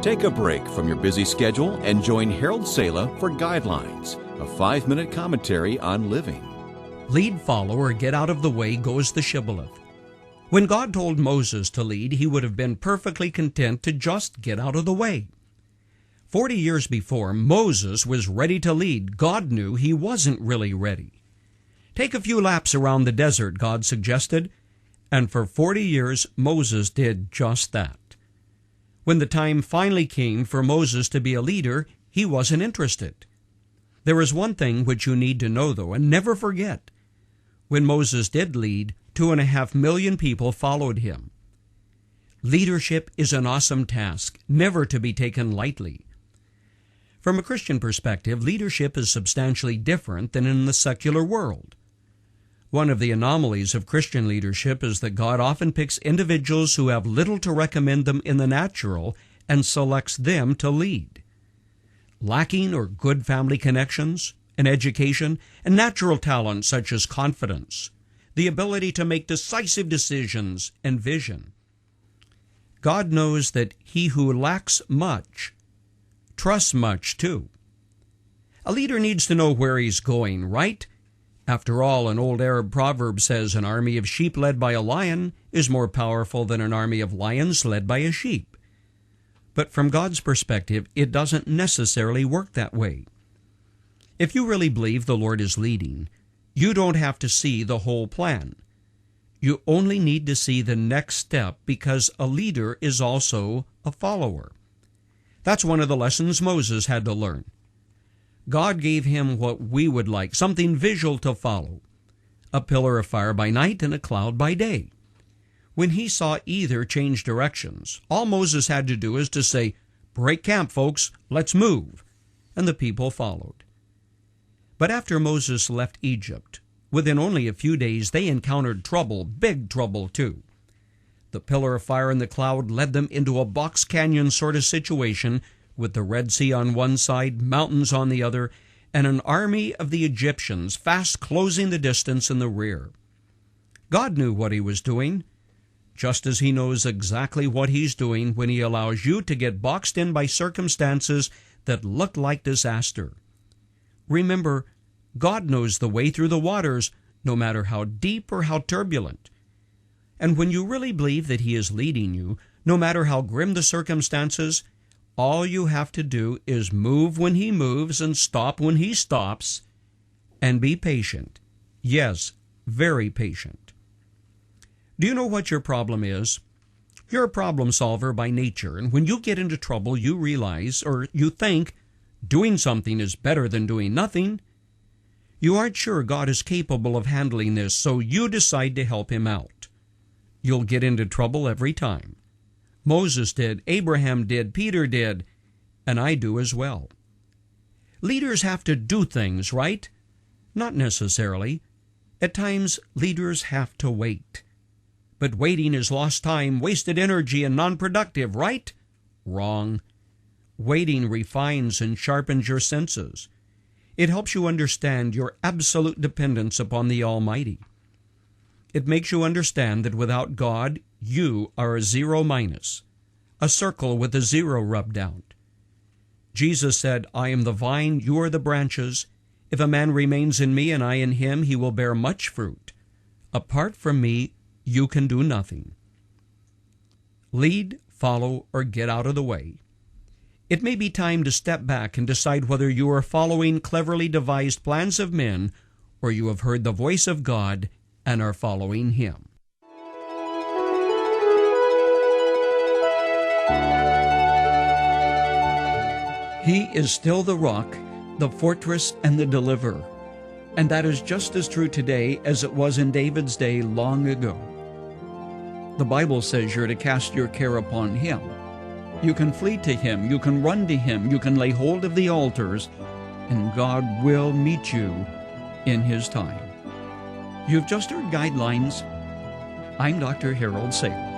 Take a break from your busy schedule and join Harold Sala for Guidelines, a 5-minute commentary on living. Lead, follow, or get out of the way goes the shibboleth. When God told Moses to lead, he would have been perfectly content to just get out of the way. 40 years before, Moses was ready to lead. God knew he wasn't really ready. Take a few laps around the desert, God suggested, and for 40 years Moses did just that. When the time finally came for Moses to be a leader, he wasn't interested. There is one thing which you need to know, though, and never forget. When Moses did lead, 2.5 million people followed him. Leadership is an awesome task, never to be taken lightly. From a Christian perspective, leadership is substantially different than in the secular world. One of the anomalies of Christian leadership is that God often picks individuals who have little to recommend them in the natural and selects them to lead. Lacking or good family connections, an education, and natural talents such as confidence, the ability to make decisive decisions, and vision. God knows that he who lacks much trusts much too. A leader needs to know where he's going, right? After all, an old Arab proverb says an army of sheep led by a lion is more powerful than an army of lions led by a sheep. But from God's perspective, it doesn't necessarily work that way. If you really believe the Lord is leading, you don't have to see the whole plan. You only need to see the next step, because a leader is also a follower. That's one of the lessons Moses had to learn. God gave him what we would like, something visual to follow, a pillar of fire by night and a cloud by day. When he saw either change directions, all Moses had to do is to say, "Break camp, folks, let's move," and the people followed. But after Moses left Egypt, within only a few days they encountered trouble, big trouble too. The pillar of fire and the cloud led them into a box canyon sort of situation, with the Red Sea on one side, mountains on the other, and an army of the Egyptians fast closing the distance in the rear. God knew what he was doing, just as he knows exactly what he's doing when he allows you to get boxed in by circumstances that look like disaster. Remember, God knows the way through the waters, no matter how deep or how turbulent. And when you really believe that he is leading you, no matter how grim the circumstances, all you have to do is move when he moves and stop when he stops, and be patient. Yes, very patient. Do you know what your problem is? You're a problem solver by nature, and when you get into trouble, you realize, or you think, doing something is better than doing nothing. You aren't sure God is capable of handling this, so you decide to help him out. You'll get into trouble every time. Moses did, Abraham did, Peter did, and I do as well. Leaders have to do things, right? Not necessarily. At times, leaders have to wait. But waiting is lost time, wasted energy, and non-productive, right? Wrong. Waiting refines and sharpens your senses. It helps you understand your absolute dependence upon the Almighty. It makes you understand that without God, you are a zero minus, a circle with a zero rubbed out. Jesus said, "I am the vine, you are the branches. If a man remains in me and I in him, he will bear much fruit. Apart from me, you can do nothing." Lead, follow, or get out of the way. It may be time to step back and decide whether you are following cleverly devised plans of men, or you have heard the voice of God and are following him. He is still the rock, the fortress, and the deliverer. And that is just as true today as it was in David's day long ago. The Bible says you're to cast your care upon him. You can flee to him, you can run to him, you can lay hold of the altars, and God will meet you in his time. You've just heard Guidelines. I'm Dr. Harold Sala.